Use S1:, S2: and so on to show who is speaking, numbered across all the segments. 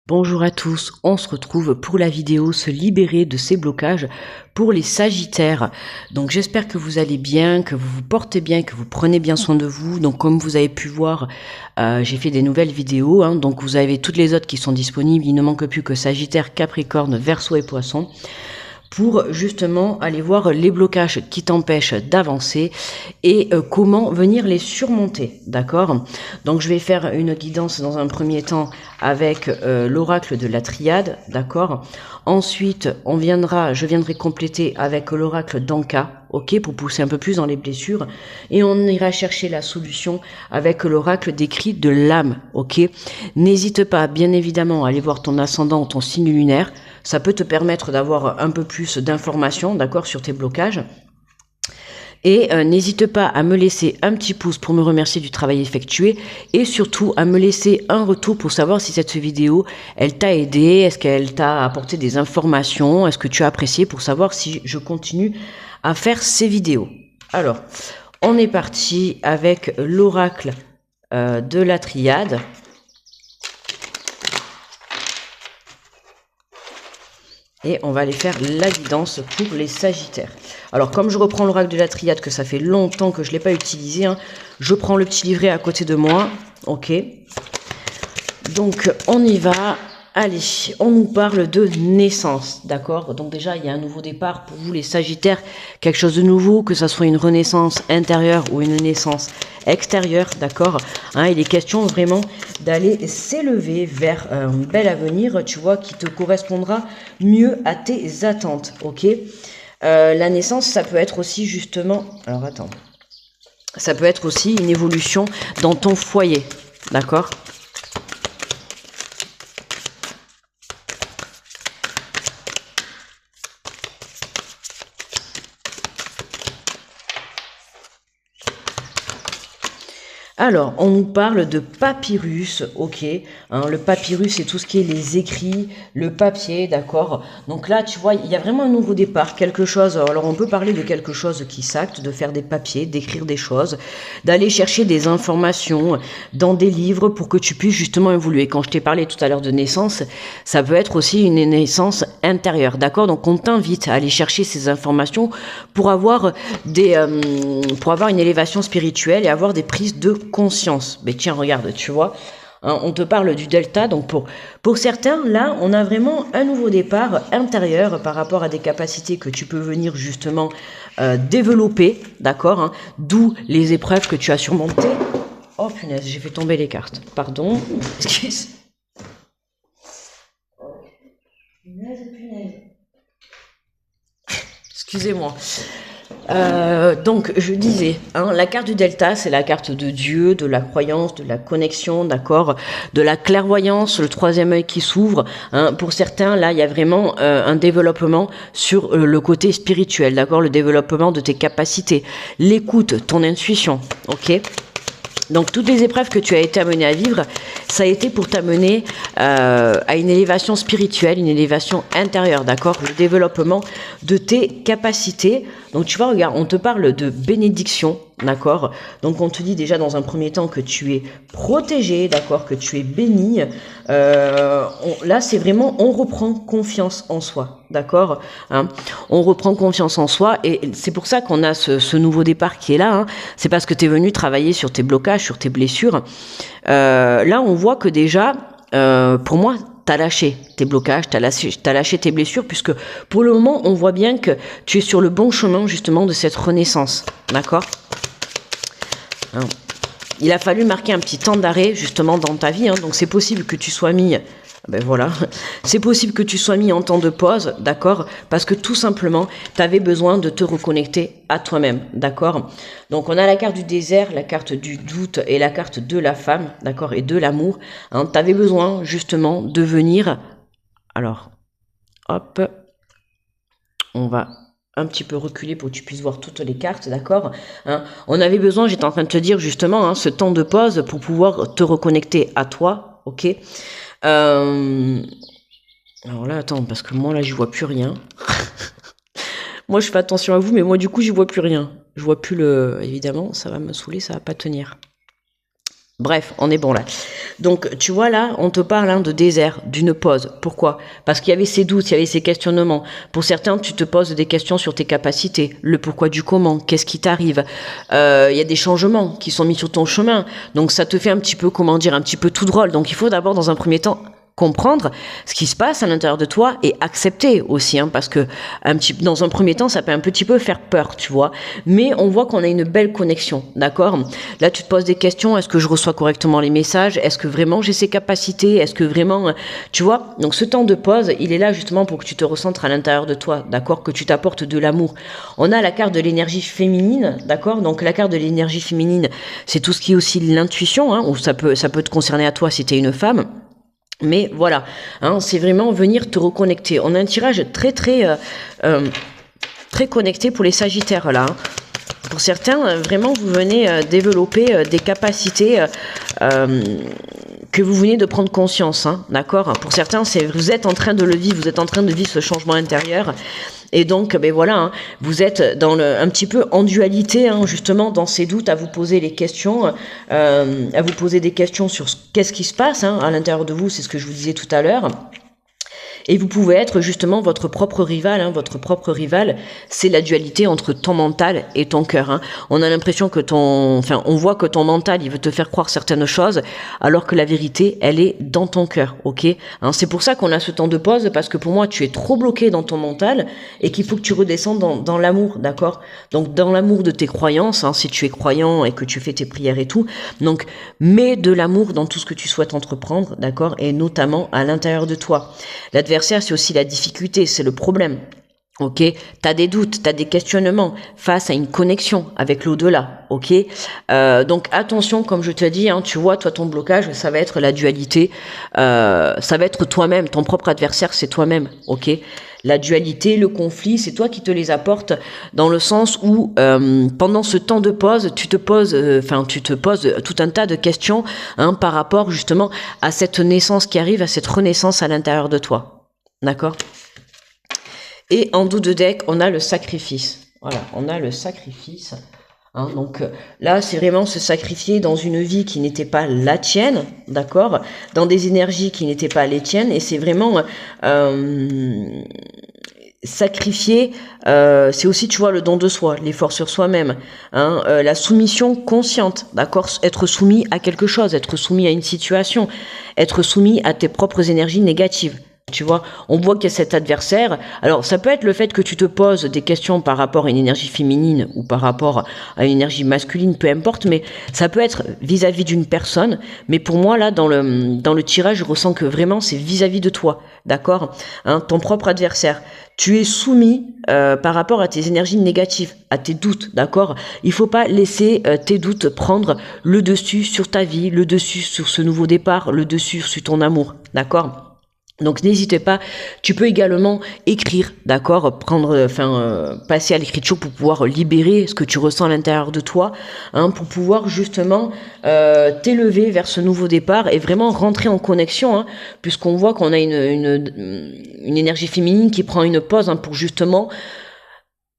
S1: Bonjour à tous, on se retrouve pour la vidéo se libérer de ces blocages pour les Sagittaires. Donc j'espère que vous allez bien, que vous vous portez bien, que vous prenez bien soin de vous. Donc comme vous avez pu voir, j'ai fait des nouvelles vidéos, donc vous avez toutes les autres qui sont disponibles. Il ne manque plus que Sagittaire, Capricorne, Verseau et Poisson, pour justement aller voir les blocages qui t'empêchent d'avancer et comment venir les surmonter, d'accord? Donc je vais faire une guidance dans un premier temps avec l'oracle de la triade, d'accord? Ensuite, je viendrai compléter avec l'oracle d'Anka, ok, pour pousser un peu plus dans les blessures, et on ira chercher la solution avec l'oracle décrit de l'âme, ok? N'hésite pas, bien évidemment, à aller voir ton ascendant ou ton signe lunaire. Ça peut te permettre d'avoir un peu plus d'informations, d'accord, sur tes blocages. Et n'hésite pas à me laisser un petit pouce pour me remercier du travail effectué et surtout à me laisser un retour pour savoir si cette vidéo, elle t'a aidé, est-ce qu'elle t'a apporté des informations, est-ce que tu as apprécié, pour savoir si je continue à faire ces vidéos. Alors, on est parti avec l'oracle de la triade. Et on va aller faire la guidance pour les Sagittaires. Alors, comme je reprends l'oracle de la triade, que ça fait longtemps que je ne l'ai pas utilisé, je prends le petit livret à côté de moi. Ok. Donc, on y va. Allez, on nous parle de naissance, d'accord? Donc déjà, il y a un nouveau départ pour vous les Sagittaires, quelque chose de nouveau, que ça soit une renaissance intérieure ou une naissance extérieure, d'accord? Il est question vraiment d'aller s'élever vers un bel avenir, tu vois, qui te correspondra mieux à tes attentes, ok? La naissance, ça peut être aussi justement... Alors attends. Ça peut être aussi une évolution dans ton foyer, d'accord? Alors, on nous parle de papyrus, ok. Le papyrus, c'est tout ce qui est les écrits, le papier, d'accord. Donc là, tu vois, il y a vraiment un nouveau départ, quelque chose. Alors, on peut parler de quelque chose qui s'acte, de faire des papiers, d'écrire des choses, d'aller chercher des informations dans des livres pour que tu puisses justement évoluer. Quand je t'ai parlé tout à l'heure de naissance, ça peut être aussi une naissance intérieure, d'accord. Donc, on t'invite à aller chercher ces informations pour avoir une élévation spirituelle et avoir des prises de conscience. Mais tiens, regarde, tu vois, on te parle du delta, donc pour certains, là, on a vraiment un nouveau départ intérieur par rapport à des capacités que tu peux venir justement développer, d'accord, d'où les épreuves que tu as surmontées. Oh punaise, j'ai fait tomber les cartes, pardon, excuse. Punaise. Excusez-moi. Donc je disais, la carte du delta, c'est la carte de Dieu, de la croyance, de la connexion, d'accord, de la clairvoyance, le troisième œil qui s'ouvre. Pour certains, là, il y a vraiment un développement sur le côté spirituel, d'accord, le développement de tes capacités, l'écoute, ton intuition, ok. Donc toutes les épreuves que tu as été amené à vivre, ça a été pour t'amener à une élévation spirituelle, une élévation intérieure, d'accord? Le développement de tes capacités. Donc tu vois, regarde, on te parle de bénédiction, d'accord? Donc on te dit déjà dans un premier temps que tu es protégé, d'accord? Que tu es béni. Là, c'est vraiment, on reprend confiance en soi, d'accord? On reprend confiance en soi et c'est pour ça qu'on a ce nouveau départ qui est là. C'est parce que tu es venu travailler sur tes blocages, sur tes blessures. Là, on voit que déjà, pour moi, t'as lâché tes blocages, t'as lâché tes blessures, puisque pour le moment, on voit bien que tu es sur le bon chemin, justement, de cette renaissance. D'accord ? Il a fallu marquer un petit temps d'arrêt, justement, dans ta vie. Donc, c'est possible que tu sois mis... Ben voilà, c'est possible que tu sois mis en temps de pause, d'accord? Parce que tout simplement, tu avais besoin de te reconnecter à toi-même, d'accord? Donc on a la carte du désert, la carte du doute et la carte de la femme, d'accord? Et de l'amour. Tu avais besoin justement de venir... Alors, hop, on va un petit peu reculer pour que tu puisses voir toutes les cartes, d'accord? On avait besoin, j'étais en train de te dire justement, ce temps de pause pour pouvoir te reconnecter à toi, ok? Alors là, attends, parce que moi, là, j'y vois plus rien. Moi, je fais attention à vous, mais moi, du coup, j'y vois plus rien. Je vois plus le... Évidemment, ça va me saouler, ça va pas tenir. Bref, on est bon là. Donc, tu vois là, on te parle de désert, d'une pause. Pourquoi? Parce qu'il y avait ces doutes, il y avait ces questionnements. Pour certains, tu te poses des questions sur tes capacités, le pourquoi du comment, qu'est-ce qui t'arrive. Il y a des changements qui sont mis sur ton chemin. Donc, ça te fait un petit peu, comment dire, un petit peu tout drôle. Donc, il faut d'abord, dans un premier temps, comprendre ce qui se passe à l'intérieur de toi et accepter aussi, parce que dans un premier temps, ça peut un petit peu faire peur, tu vois. Mais on voit qu'on a une belle connexion, d'accord? Là, tu te poses des questions. Est-ce que je reçois correctement les messages? Est-ce que vraiment j'ai ces capacités? Est-ce que vraiment, tu vois? Donc, ce temps de pause, il est là justement pour que tu te recentres à l'intérieur de toi, d'accord? Que tu t'apportes de l'amour. On a la carte de l'énergie féminine, d'accord? Donc, la carte de l'énergie féminine, c'est tout ce qui est aussi l'intuition, ou ça peut te concerner à toi si tu es une femme. Mais voilà, c'est vraiment venir te reconnecter. On a un tirage très connecté pour les Sagittaires là. Pour certains, vraiment, vous venez développer des capacités que vous venez de prendre conscience, d'accord? Pour certains, vous êtes en train de le vivre, vous êtes en train de vivre ce changement intérieur. Et donc, voilà, vous êtes dans un petit peu en dualité, justement, dans ces doutes, à vous poser les questions, à vous poser des questions sur qu'est-ce qui se passe à l'intérieur de vous, c'est ce que je vous disais tout à l'heure. Et vous pouvez être justement votre propre rival. Votre propre rival, c'est la dualité entre ton mental et ton cœur. On a l'impression que on voit que ton mental, il veut te faire croire certaines choses, alors que la vérité, elle est dans ton cœur, ok? C'est pour ça qu'on a ce temps de pause, parce que pour moi, tu es trop bloqué dans ton mental et qu'il faut que tu redescendes dans l'amour, d'accord? Donc, dans l'amour de tes croyances, si tu es croyant et que tu fais tes prières et tout. Donc, mets de l'amour dans tout ce que tu souhaites entreprendre, d'accord? Et notamment à l'intérieur de toi. L'adversaire, c'est aussi la difficulté, c'est le problème. Ok, t'as des doutes, t'as des questionnements face à une connexion avec l'au-delà. Ok, donc attention, comme je te dis, tu vois, toi ton blocage, ça va être la dualité, ça va être toi-même, ton propre adversaire, c'est toi-même. Ok, la dualité, le conflit, c'est toi qui te les apportes, dans le sens où pendant ce temps de pause, tu te poses tout un tas de questions par rapport justement à cette naissance qui arrive, à cette renaissance à l'intérieur de toi. D'accord? Et en dos de deck, on a le sacrifice. Voilà, on a le sacrifice. Donc là, c'est vraiment se sacrifier dans une vie qui n'était pas la tienne, d'accord? Dans des énergies qui n'étaient pas les tiennes. Et c'est vraiment sacrifier, c'est aussi, tu vois, le don de soi, l'effort sur soi-même, la soumission consciente, d'accord? Être soumis à quelque chose, être soumis à une situation, être soumis à tes propres énergies négatives. Tu vois, on voit qu'il y a cet adversaire. Alors, ça peut être le fait que tu te poses des questions par rapport à une énergie féminine ou par rapport à une énergie masculine, peu importe, mais ça peut être vis-à-vis d'une personne. Mais pour moi, là, dans le tirage, je ressens que vraiment, c'est vis-à-vis de toi, d'accord? Ton propre adversaire. Tu es soumis par rapport à tes énergies négatives, à tes doutes, d'accord? Il faut pas laisser tes doutes prendre le dessus sur ta vie, le dessus sur ce nouveau départ, le dessus sur ton amour, d'accord? Donc n'hésitez pas, tu peux également écrire, d'accord, passer à l'écriture pour pouvoir libérer ce que tu ressens à l'intérieur de toi, pour pouvoir justement t'élever vers ce nouveau départ et vraiment rentrer en connexion, puisqu'on voit qu'on a une énergie féminine qui prend une pause pour justement,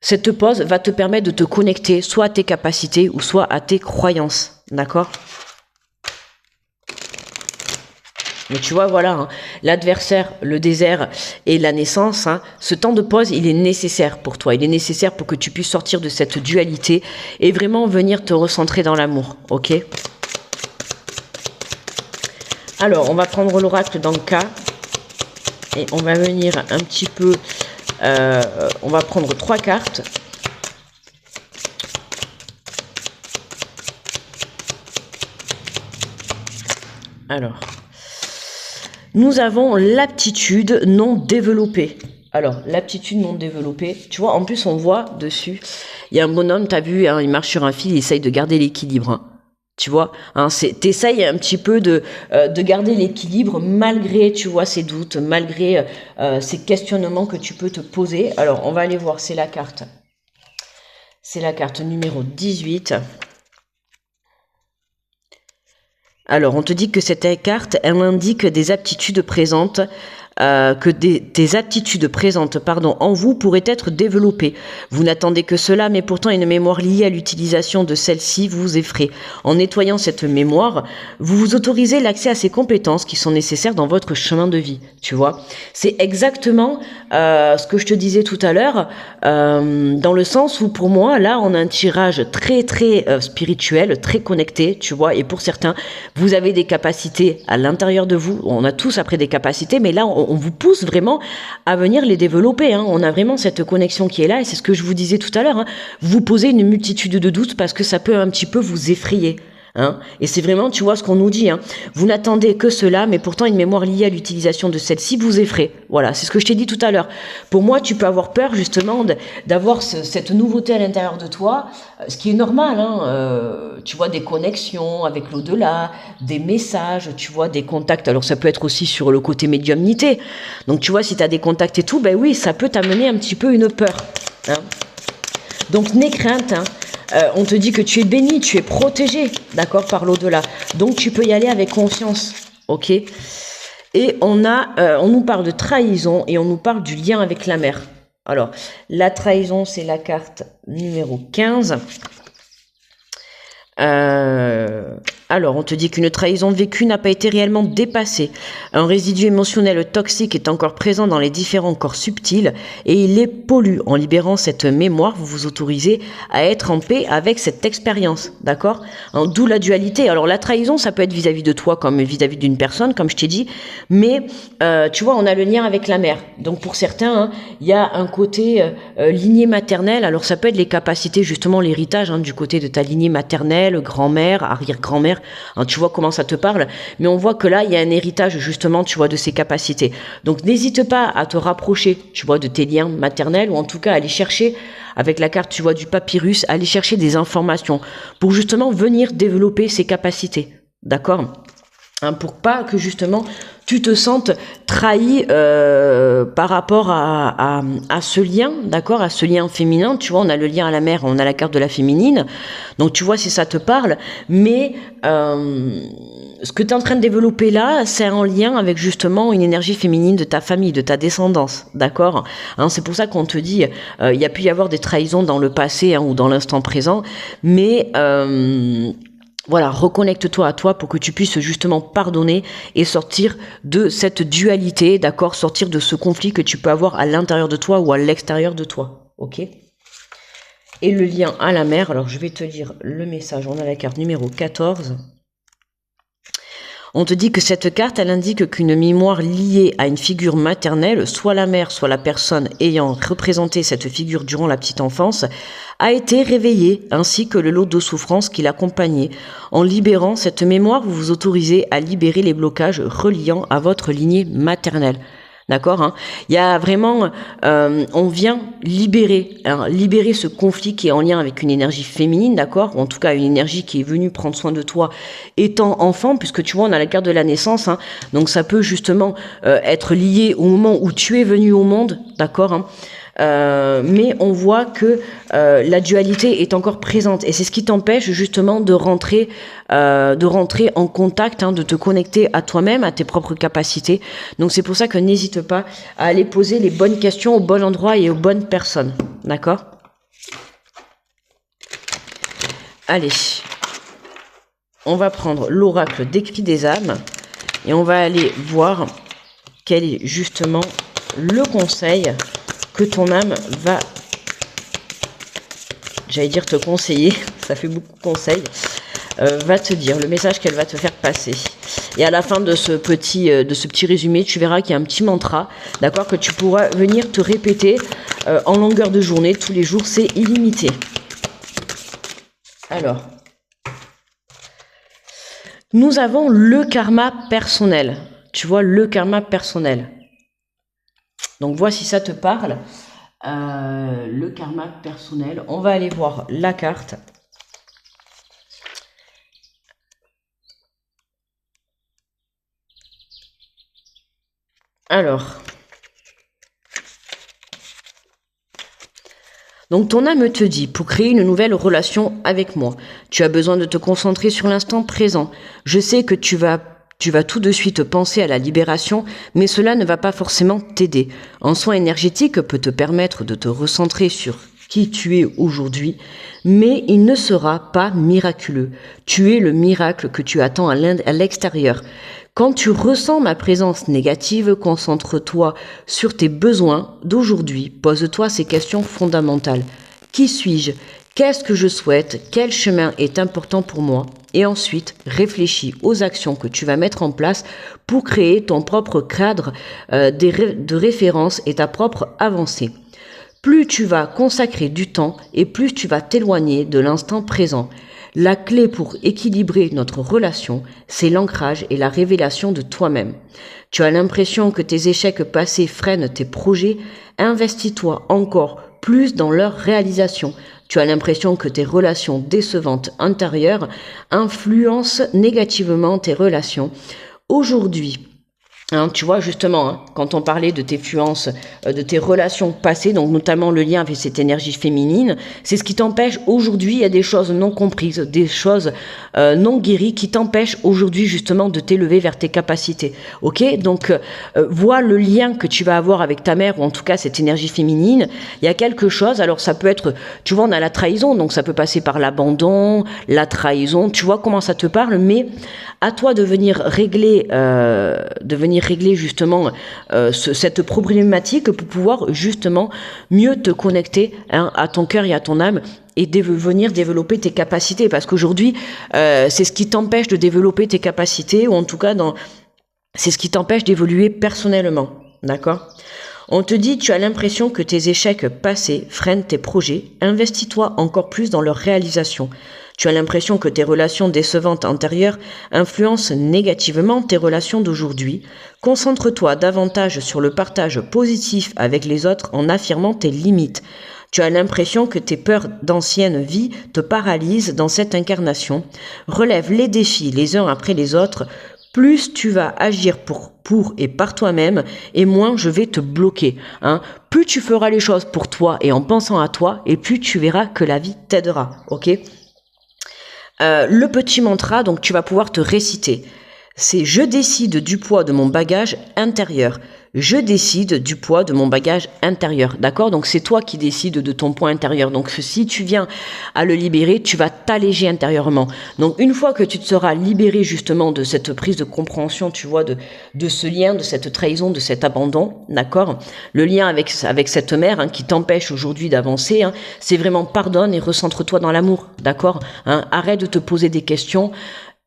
S1: cette pause va te permettre de te connecter soit à tes capacités ou soit à tes croyances, d'accord? Mais tu vois, voilà, l'adversaire, le désert et la naissance, ce temps de pause, il est nécessaire pour toi. Il est nécessaire pour que tu puisses sortir de cette dualité et vraiment venir te recentrer dans l'amour, ok? Alors, on va prendre l'oracle dans le cas et on va venir un petit peu... on va prendre 3 cartes. Alors... Nous avons l'aptitude non développée. Alors, l'aptitude non développée, tu vois, en plus on voit dessus, il y a un bonhomme, t'as vu, il marche sur un fil, il essaye de garder l'équilibre. Tu vois, t'essayes un petit peu de garder l'équilibre malgré, tu vois, ces doutes, malgré ces questionnements que tu peux te poser. Alors, on va aller voir, c'est la carte. C'est la carte numéro 18. Alors, on te dit que cette carte, elle indique des aptitudes présentes que des aptitudes présentes en vous pourraient être développées. Vous n'attendez que cela, mais pourtant une mémoire liée à l'utilisation de celle-ci vous effraie. En nettoyant cette mémoire, vous vous autorisez l'accès à ces compétences qui sont nécessaires dans votre chemin de vie. Tu vois, c'est exactement ce que je te disais tout à l'heure, dans le sens où pour moi, là, on a un tirage très spirituel, très connecté, tu vois, et pour certains, vous avez des capacités à l'intérieur de vous. On a tous après des capacités, mais là, on vous pousse vraiment à venir les développer. Hein. On a vraiment cette connexion qui est là, et c'est ce que je vous disais tout à l'heure. Hein. Vous posez une multitude de doutes parce que ça peut un petit peu vous effrayer. Hein, et c'est vraiment, tu vois, ce qu'on nous dit. Hein. Vous n'attendez que cela, mais pourtant une mémoire liée à l'utilisation de celle-ci vous effraie. Voilà, c'est ce que je t'ai dit tout à l'heure. Pour moi, tu peux avoir peur justement d'avoir cette nouveauté à l'intérieur de toi, ce qui est normal. Hein, tu vois, des connexions avec l'au-delà, des messages, tu vois, des contacts. Alors ça peut être aussi sur le côté médiumnité. Donc tu vois, si tu as des contacts et tout, ben oui, ça peut t'amener un petit peu une peur. Hein. Donc n'aie crainte, hein. On te dit que tu es béni, tu es protégé, d'accord, par l'au-delà. Donc tu peux y aller avec confiance, ok. Et on nous parle de trahison et on nous parle du lien avec la mère. Alors, la trahison, c'est la carte numéro 15. Alors, on te dit qu'une trahison vécue n'a pas été réellement dépassée. Un résidu émotionnel toxique est encore présent dans les différents corps subtils et il les pollue. En libérant cette mémoire, vous vous autorisez à être en paix avec cette expérience, d'accord? D'où la dualité. Alors, la trahison, ça peut être vis-à-vis de toi comme vis-à-vis d'une personne, comme je t'ai dit, mais tu vois, on a le lien avec la mère. Donc, pour certains, hein, il y a un côté lignée maternelle. Alors, ça peut être les capacités, justement, l'héritage hein, du côté de ta lignée maternelle, grand-mère, arrière-grand-mère. Hein, tu vois comment ça te parle, mais on voit que là, il y a un héritage justement, tu vois, de ces capacités. Donc, n'hésite pas à te rapprocher, tu vois, de tes liens maternels ou en tout cas aller chercher, avec la carte, tu vois, du papyrus, aller chercher des informations pour justement venir développer ces capacités. D'accord ? Hein, pour pas que justement tu te sentes trahi par rapport à ce lien, d'accord, à ce lien féminin. Tu vois, on a le lien à la mère, on a la carte de la féminine. Donc tu vois si ça te parle, mais ce que tu es en train de développer là, c'est en lien avec justement une énergie féminine de ta famille, de ta descendance, d'accord. Hein, c'est pour ça qu'on te dit, il y a pu y avoir des trahisons dans le passé hein, ou dans l'instant présent, mais voilà, reconnecte-toi à toi pour que tu puisses justement pardonner et sortir de cette dualité, d'accord, sortir de ce conflit que tu peux avoir à l'intérieur de toi ou à l'extérieur de toi, ok. Et le lien à la mère, alors je vais te lire le message, on a la carte numéro 14. On te dit que cette carte, elle indique qu'une mémoire liée à une figure maternelle, soit la mère, soit la personne ayant représenté cette figure durant la petite enfance, a été réveillée, ainsi que le lot de souffrance qui l'accompagnait. En libérant cette mémoire, vous vous autorisez à libérer les blocages reliant à votre lignée maternelle. D'accord, hein. Il y a vraiment, on vient libérer ce conflit qui est en lien avec une énergie féminine, d'accord, ou en tout cas une énergie qui est venue prendre soin de toi étant enfant, puisque tu vois on a la carte de la naissance, hein, donc ça peut justement être lié au moment où tu es venu au monde, d'accord, hein. Mais on voit que la dualité est encore présente et c'est ce qui t'empêche justement de rentrer en contact, hein, de te connecter à toi-même, à tes propres capacités. Donc c'est pour ça que n'hésite pas à aller poser les bonnes questions au bon endroit et aux bonnes personnes, d'accord? Allez, on va prendre l'oracle des cris des âmes et on va aller voir quel est justement le conseil que ton âme va, j'allais dire te conseiller, ça fait beaucoup de conseils, va te dire, le message qu'elle va te faire passer. Et à la fin de ce petit résumé, tu verras qu'il y a un petit mantra, d'accord, que tu pourras venir te répéter en longueur de journée, tous les jours, c'est illimité. Alors, nous avons le karma personnel, tu vois, le karma personnel. Donc, vois si ça te parle, le karma personnel. On va aller voir la carte. Alors, donc ton âme te dit, pour créer une nouvelle relation avec moi, tu as besoin de te concentrer sur l'instant présent. Je sais que tu tu vas tout de suite penser à la libération, mais cela ne va pas forcément t'aider. Un soin énergétique peut te permettre de te recentrer sur qui tu es aujourd'hui, mais il ne sera pas miraculeux. Tu es le miracle que tu attends à l'extérieur. Quand tu ressens ma présence négative, concentre-toi sur tes besoins d'aujourd'hui. Pose-toi ces questions fondamentales. Qui suis-je? Qu'est-ce que je souhaite? Quel chemin est important pour moi? Et ensuite, réfléchis aux actions que tu vas mettre en place pour créer ton propre cadre de référence et ta propre avancée. Plus tu vas consacrer du temps et plus tu vas t'éloigner de l'instant présent. La clé pour équilibrer notre relation, c'est l'ancrage et la révélation de toi-même. Tu as l'impression que tes échecs passés freinent tes projets, investis-toi encore plus dans leur réalisation. Tu as l'impression que tes relations décevantes antérieures influencent négativement tes relations. Aujourd'hui, tu vois justement, quand on parlait de tes influences, de tes relations passées, donc notamment le lien avec cette énergie féminine, c'est ce qui t'empêche aujourd'hui, il y a des choses non comprises, des choses non guéries qui t'empêchent aujourd'hui justement de t'élever vers tes capacités. Ok, donc vois le lien que tu vas avoir avec ta mère ou en tout cas cette énergie féminine. Il y a quelque chose. Alors ça peut être, tu vois, on a la trahison, donc ça peut passer par l'abandon, la trahison. Tu vois comment ça te parle, mais à toi de venir régler justement cette problématique pour pouvoir justement mieux te connecter à ton cœur et à ton âme et venir développer tes capacités, parce qu'aujourd'hui c'est ce qui t'empêche de développer tes capacités, ou en tout cas c'est ce qui t'empêche d'évoluer personnellement, d'accord? On te dit, tu as l'impression que tes échecs passés freinent tes projets, investis-toi encore plus dans leur réalisation. Tu as l'impression que tes relations décevantes antérieures influencent négativement tes relations d'aujourd'hui. Concentre-toi davantage sur le partage positif avec les autres en affirmant tes limites. Tu as l'impression que tes peurs d'ancienne vie te paralysent dans cette incarnation. Relève les défis les uns après les autres. Plus tu vas agir pour et par toi-même, et moins je vais te bloquer. Plus tu feras les choses pour toi et en pensant à toi, et plus tu verras que la vie t'aidera. Ok ? Le petit mantra, donc tu vas pouvoir te réciter. C'est « Je décide du poids de mon bagage intérieur ». Je décide du poids de mon bagage intérieur, d'accord? Donc c'est toi qui décides de ton poids intérieur. Donc si tu viens à le libérer, tu vas t'alléger intérieurement. Donc une fois que tu te seras libéré justement de cette prise de compréhension, tu vois, de ce lien, de cette trahison, de cet abandon, d'accord? Le lien avec cette mère qui t'empêche aujourd'hui d'avancer, c'est vraiment pardonne et recentre-toi dans l'amour, d'accord? Arrête de te poser des questions.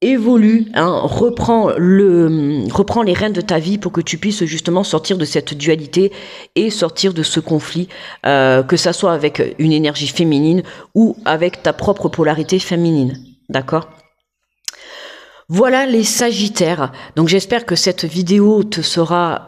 S1: Évolue, reprends les rênes de ta vie pour que tu puisses justement sortir de cette dualité et sortir de ce conflit, que ça soit avec une énergie féminine ou avec ta propre polarité féminine, d'accord ? Voilà les Sagittaires. Donc j'espère que cette vidéo t'aura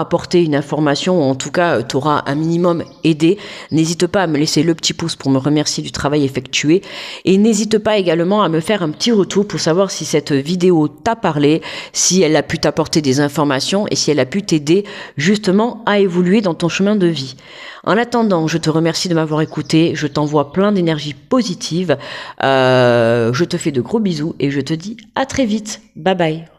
S1: apporté une information, ou en tout cas t'aura un minimum aidé. N'hésite pas à me laisser le petit pouce pour me remercier du travail effectué. Et n'hésite pas également à me faire un petit retour pour savoir si cette vidéo t'a parlé, si elle a pu t'apporter des informations et si elle a pu t'aider justement à évoluer dans ton chemin de vie. En attendant, je te remercie de m'avoir écouté. Je t'envoie plein d'énergie positive. Je te fais de gros bisous et je te dis à très vite. Bye bye.